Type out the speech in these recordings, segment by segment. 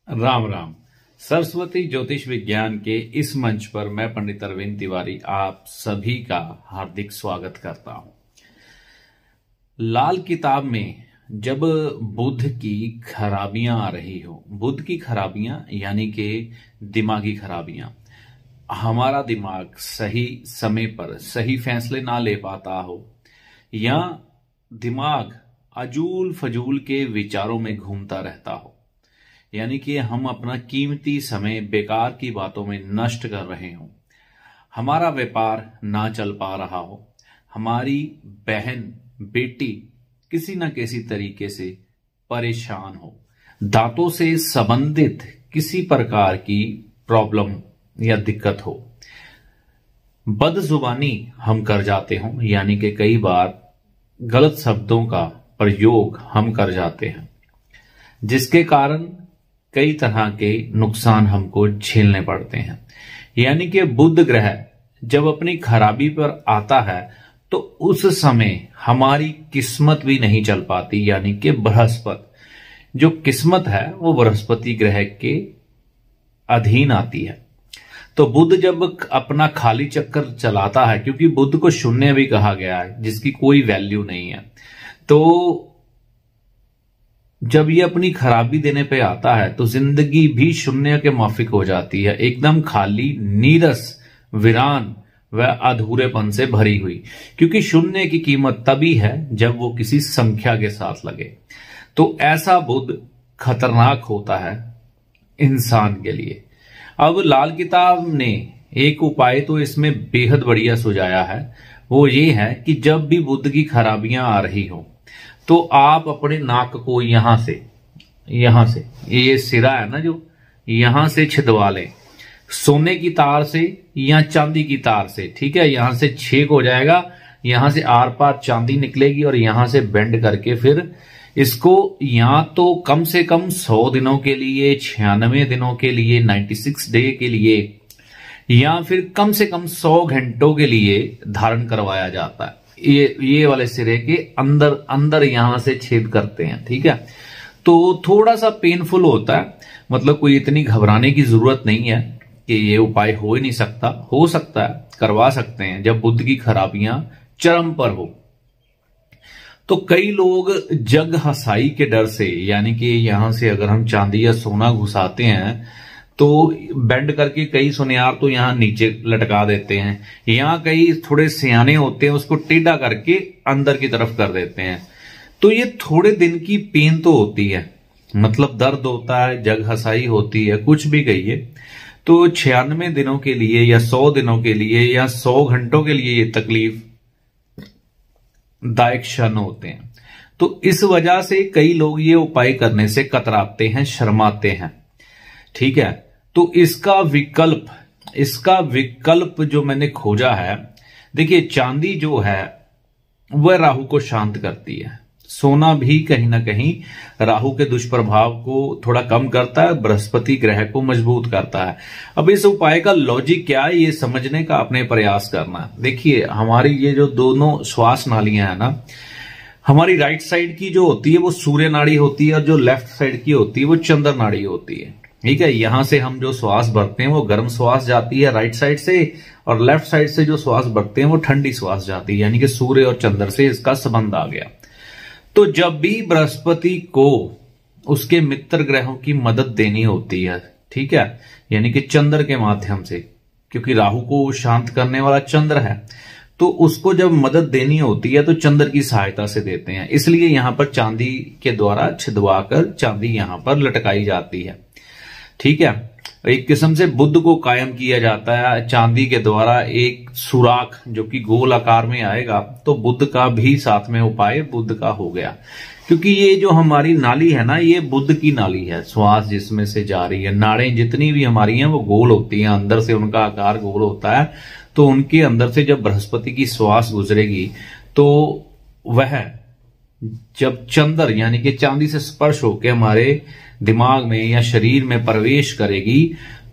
राम राम। सरस्वती ज्योतिष विज्ञान के इस मंच पर मैं पंडित अरविंद तिवारी आप सभी का हार्दिक स्वागत करता हूं। लाल किताब में जब बुध की खराबियां आ रही हो, बुध की खराबियां यानी कि दिमागी खराबियां, हमारा दिमाग सही समय पर सही फैसले ना ले पाता हो या दिमाग अजूल फजूल के विचारों में घूमता रहता हो, यानी कि हम अपना कीमती समय बेकार की बातों में नष्ट कर रहे हों, हमारा व्यापार ना चल पा रहा हो, हमारी बहन बेटी किसी न किसी तरीके से परेशान हो, दांतों से संबंधित किसी प्रकार की प्रॉब्लम या दिक्कत हो, बदजुबानी हम कर जाते हों, यानी कि कई बार गलत शब्दों का प्रयोग हम कर जाते हैं, जिसके कारण कई तरह के नुकसान हमको झेलने पड़ते हैं। यानी कि बुध ग्रह जब अपनी खराबी पर आता है तो उस समय हमारी किस्मत भी नहीं चल पाती, यानी कि बृहस्पति जो किस्मत है वो बृहस्पति ग्रह के अधीन आती है। तो बुध जब अपना खाली चक्कर चलाता है, क्योंकि बुध को शून्य भी कहा गया है जिसकी कोई वैल्यू नहीं है, तो जब ये अपनी खराबी देने पे आता है तो जिंदगी भी शून्य के माफिक हो जाती है, एकदम खाली, नीरस, वीरान व अधूरेपन से भरी हुई, क्योंकि शून्य की कीमत तभी है जब वो किसी संख्या के साथ लगे। तो ऐसा बुध खतरनाक होता है इंसान के लिए। अब लाल किताब ने एक उपाय तो इसमें बेहद बढ़िया सुझाया है, वो ये है कि जब भी बुध की खराबियां आ रही हो तो आप अपने नाक को यहां से ये सिरा है ना, जो यहां से छिदवा लें, सोने की तार से या चांदी की तार से। ठीक है, यहां से छेद हो जाएगा, यहां से आर पार चांदी निकलेगी और यहां से बेंड करके फिर इसको या तो कम से कम 100 दिनों के लिए, 96 दिनों के लिए, 96 डे के लिए, या फिर कम से कम 100 घंटों के लिए धारण करवाया जाता है। ये वाले सिरे के अंदर यहां से छेद करते हैं। ठीक है, तो थोड़ा सा पेनफुल होता है, मतलब कोई इतनी घबराने की जरूरत नहीं है कि ये उपाय हो ही नहीं सकता, हो सकता है, करवा सकते हैं जब बुध की खराबियां चरम पर हो। तो कई लोग जग हसाई के डर से, यानी कि यहां से अगर हम चांदी या सोना घुसाते हैं तो बेंड करके कई सुनियार तो यहां नीचे लटका देते हैं, यहां कई थोड़े सियाने होते हैं उसको टेढ़ा करके अंदर की तरफ कर देते हैं। तो ये थोड़े दिन की पेन तो होती है, मतलब दर्द होता है, जग हसाई होती है, कुछ भी कहिए। तो 96 दिनों के लिए या 100 दिनों के लिए या 100 घंटों के लिए ये तकलीफ दायक क्षण होते हैं। तो इस वजह से कई लोग ये उपाय करने से कतराते हैं, शर्माते हैं। ठीक है, तो इसका विकल्प जो मैंने खोजा है, देखिए चांदी जो है वह राहु को शांत करती है, सोना भी कहीं ना कहीं राहु के दुष्प्रभाव को थोड़ा कम करता है, बृहस्पति ग्रह को मजबूत करता है। अब इस उपाय का लॉजिक क्या है ये समझने का अपने प्रयास करना है। देखिए हमारी ये जो दोनों श्वास नालियां है ना, हमारी राइट साइड की जो होती है वो सूर्य नाड़ी होती है और जो लेफ्ट साइड की होती है वो चंद्र नाड़ी होती है। ठीक है, यहां से हम जो श्वास भरते हैं वो गर्म श्वास जाती है राइट साइड से, और लेफ्ट साइड से जो श्वास भरते हैं वो ठंडी श्वास जाती है, यानी कि सूर्य और चंद्र से इसका संबंध आ गया। तो जब भी बृहस्पति को उसके मित्र ग्रहों की मदद देनी होती है, ठीक है, यानी कि चंद्र के माध्यम से, क्योंकि राहु को शांत करने वाला चंद्र है, तो उसको जब मदद देनी होती है तो चंद्र की सहायता से देते हैं। इसलिए यहां पर चांदी के द्वारा छिदवाकर चांदी यहां पर लटकाई जाती है। ठीक है, एक किस्म से बुध को कायम किया जाता है चांदी के द्वारा, एक सुराख जो कि गोल आकार में आएगा। तो बुध का भी साथ में उपाय बुध का हो गया, क्योंकि ये जो हमारी नाली है ना, ये बुध की नाली है, श्वास जिसमें से जा रही है। नाड़ें जितनी भी हमारी हैं वो गोल होती हैं, अंदर से उनका आकार गोल होता है। तो उनके अंदर से जब बृहस्पति की श्वास गुजरेगी तो वह जब चंद्र यानी कि चांदी से स्पर्श होकर हमारे दिमाग में या शरीर में प्रवेश करेगी,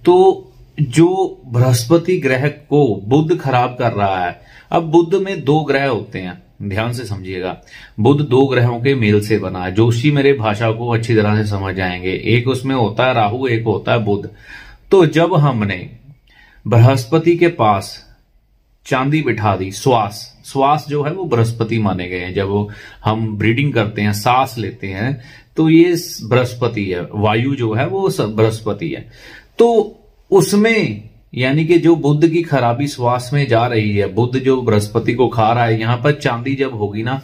तो जो बृहस्पति ग्रह को बुध खराब कर रहा है, अब बुध में 2 ग्रह होते हैं, ध्यान से समझिएगा। बुध 2 ग्रहों के मेल से बना है। जोशी मेरे भाषा को अच्छी तरह से समझ जाएंगे। एक उसमें होता है राहु, एक होता है बुध। तो जब हमने बृहस्पति के पास चांदी बिठा दी, श्वास जो है वो बृहस्पति माने गए हैं। जब वो हम ब्रीडिंग करते हैं, सांस लेते हैं, तो ये बृहस्पति है। वायु जो है वो बृहस्पति है। तो उसमें यानी कि जो बुध की खराबी श्वास में जा रही है, बुध जो बृहस्पति को खा रहा है, यहां पर चांदी जब होगी ना,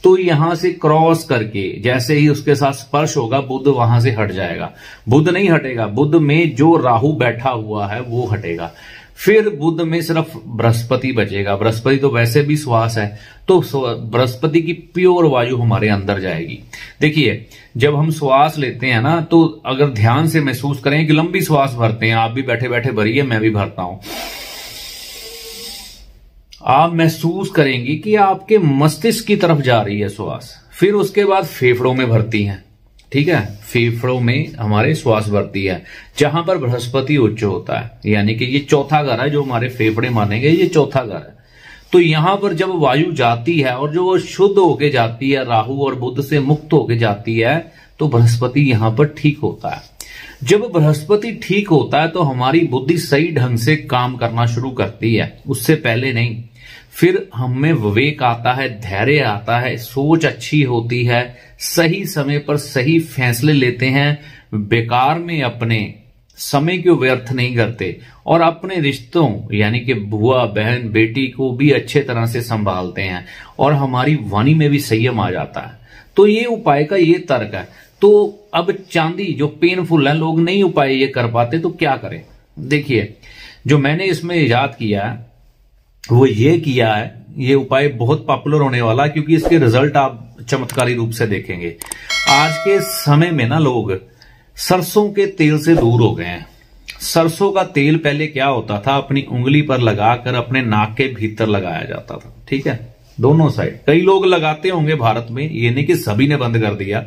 तो यहां से क्रॉस करके जैसे ही उसके साथ स्पर्श होगा, बुध वहां से हट जाएगा। बुध नहीं हटेगा, बुध में जो राहु बैठा हुआ है वो हटेगा। फिर बुध में सिर्फ बृहस्पति बचेगा। बृहस्पति तो वैसे भी श्वास है, तो बृहस्पति की प्योर वायु हमारे अंदर जाएगी। देखिए, जब हम श्वास लेते हैं ना, तो अगर ध्यान से महसूस करें कि लंबी श्वास भरते हैं, आप भी बैठे बैठे भरिए, मैं भी भरता हूं, आप महसूस करेंगे कि आपके मस्तिष्क की तरफ जा रही है श्वास। फिर उसके बाद फेफड़ों में भरती है, ठीक है, फेफड़ों में हमारे श्वास भरती है, जहां पर बृहस्पति उच्च होता है। यानी कि ये चौथा घर है जो हमारे फेफड़े मानेंगे, ये चौथा घर है। तो यहां पर जब वायु जाती है और जो वो शुद्ध होके जाती है, राहु और बुध से मुक्त होके जाती है, तो बृहस्पति यहां पर ठीक होता है। जब बृहस्पति ठीक होता है तो हमारी बुद्धि सही ढंग से काम करना शुरू करती है, उससे पहले नहीं। फिर हमें विवेक आता है, धैर्य आता है, सोच अच्छी होती है, सही समय पर सही फैसले लेते हैं, बेकार में अपने समय को व्यर्थ नहीं करते, और अपने रिश्तों यानी कि बुआ, बहन, बेटी को भी अच्छे तरह से संभालते हैं, और हमारी वाणी में भी संयम आ जाता है। तो ये उपाय का ये तर्क है। तो अब चांदी जो पेनफुल है, लोग नहीं उपाय ये कर पाते, तो क्या करें? देखिए, जो मैंने इसमें इजाद किया है वो ये किया है, ये उपाय बहुत पॉपुलर होने वाला, क्योंकि इसके रिजल्ट आप चमत्कारी रूप से देखेंगे। आज के समय में ना लोग सरसों के तेल से दूर हो गए हैं। सरसों का तेल पहले क्या होता था, अपनी उंगली पर लगाकर अपने नाक के भीतर लगाया जाता था, ठीक है, दोनों साइड। कई लोग लगाते होंगे भारत में, ये नहीं कि सभी ने बंद कर दिया,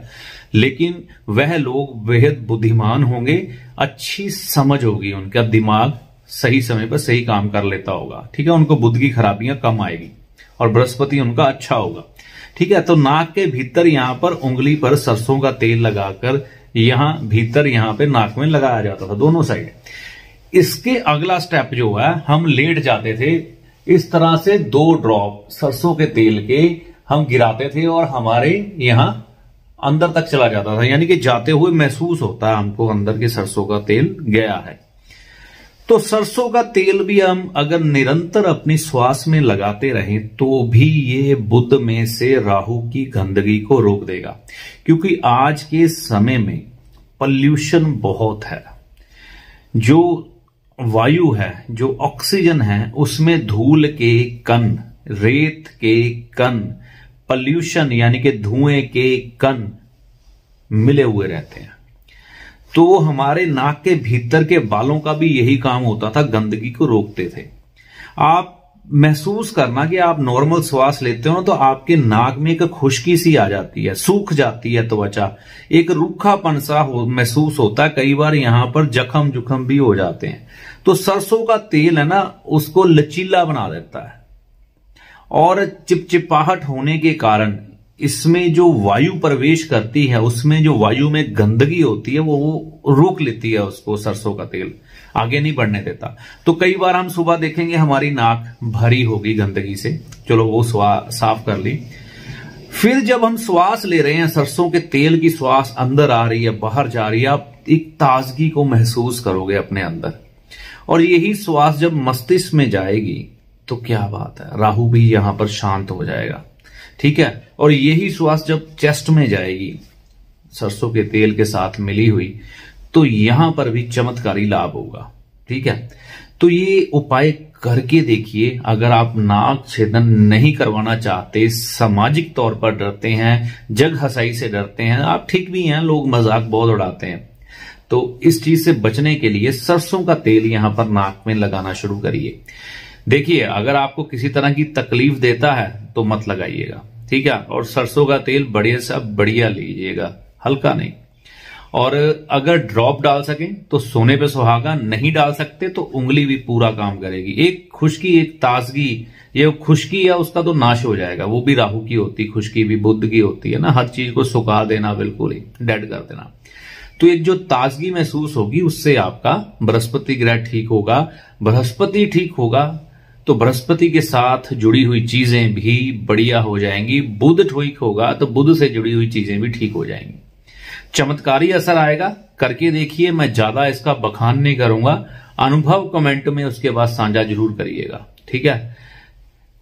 लेकिन वह लोग बेहद बुद्धिमान होंगे, अच्छी समझ होगी, उनका दिमाग सही समय पर सही काम कर लेता होगा, ठीक है, उनको बुद्ध की खराबियां कम आएगी और बृहस्पति उनका अच्छा होगा, ठीक है। तो नाक के भीतर यहां पर उंगली पर सरसों का तेल लगाकर यहां भीतर यहां पे नाक में लगाया जाता था, दोनों साइड। इसके अगला स्टेप जो है, हम लेट जाते थे, इस तरह से 2 ड्रॉप सरसों के तेल के हम गिराते थे और हमारे यहां अंदर तक चला जाता था, यानी कि जाते हुए महसूस होता है हमको अंदर के सरसों का तेल गया है। तो सरसों का तेल भी हम अगर निरंतर अपनी श्वास में लगाते रहें तो भी ये बुध में से राहु की गंदगी को रोक देगा, क्योंकि आज के समय में पॉल्यूशन बहुत है। जो वायु है, जो ऑक्सीजन है, उसमें धूल के कण, रेत के कण, पॉल्यूशन यानी कि धुएं के कण मिले हुए रहते हैं। तो हमारे नाक के भीतर के बालों का भी यही काम होता था, गंदगी को रोकते थे। आप महसूस करना कि आप नॉर्मल श्वास लेते हो ना, तो आपके नाक में एक खुश्की सी आ जाती है, सूख जाती है त्वचा, एक रूखापन सा महसूस होता है, कई बार यहां पर जख्म जुख्म भी हो जाते हैं। तो सरसों का तेल है ना, उसको लचीला बना देता है, और चिपचिपाहट होने के कारण इसमें जो वायु प्रवेश करती है, उसमें जो वायु में गंदगी होती है वो रोक लेती है उसको, सरसों का तेल आगे नहीं बढ़ने देता। तो कई बार हम सुबह देखेंगे हमारी नाक भरी होगी गंदगी से, चलो वो साफ कर ली। फिर जब हम श्वास ले रहे हैं, सरसों के तेल की श्वास अंदर आ रही है, बाहर जा रही है, आप एक ताजगी को महसूस करोगे अपने अंदर, और यही श्वास जब मस्तिष्क में जाएगी तो क्या बात है, राहु भी यहां पर शांत हो जाएगा, ठीक है। और यही श्वास जब चेस्ट में जाएगी सरसों के तेल के साथ मिली हुई, तो यहां पर भी चमत्कारी लाभ होगा, ठीक है। तो ये उपाय करके देखिए। अगर आप नाक छेदन नहीं करवाना चाहते, सामाजिक तौर पर डरते हैं, जग हसाई से डरते हैं, आप ठीक भी हैं, लोग मजाक बहुत उड़ाते हैं, तो इस चीज से बचने के लिए सरसों का तेल यहां पर नाक में लगाना शुरू करिए। देखिए, अगर आपको किसी तरह की तकलीफ देता है तो मत लगाइएगा, ठीक है। और सरसों का तेल बढ़िया सा बढ़िया लीजिएगा, हल्का नहीं। और अगर ड्रॉप डाल सकें तो सोने पे सुहागा, नहीं डाल सकते तो उंगली भी पूरा काम करेगी। एक खुश्की, एक ताजगी, ये खुश्की है उसका तो नाश हो जाएगा, वो भी राहु की होती, खुश्की भी बुध की होती है ना, हर चीज को सुखा देना, बिल्कुल ही डेड कर देना। तो एक जो ताजगी महसूस होगी उससे आपका बृहस्पति ग्रह ठीक होगा। बृहस्पति ठीक होगा तो बृहस्पति के साथ जुड़ी हुई चीजें भी बढ़िया हो जाएंगी। बुध ठीक होगा तो बुध से जुड़ी हुई चीजें भी ठीक हो जाएंगी। चमत्कारी असर आएगा, करके देखिए। मैं ज्यादा इसका बखान नहीं करूंगा, अनुभव कमेंट में उसके बाद साझा जरूर करिएगा, ठीक है।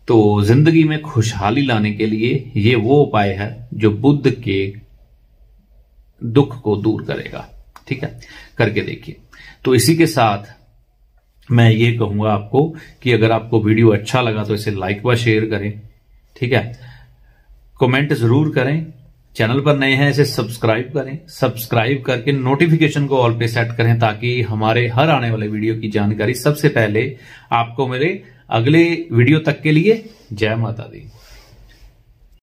तो जिंदगी में खुशहाली लाने के लिए ये वो उपाय है जो बुध के दुख को दूर करेगा, ठीक है, करके देखिए। तो इसी के साथ मैं ये कहूंगा आपको कि अगर आपको वीडियो अच्छा लगा तो इसे लाइक व शेयर करें, ठीक है, कमेंट जरूर करें। चैनल पर नए हैं इसे सब्सक्राइब करें, सब्सक्राइब करके नोटिफिकेशन को ऑल पे सेट करें ताकि हमारे हर आने वाले वीडियो की जानकारी सबसे पहले आपको मिले। अगले वीडियो तक के लिए जय माता दी।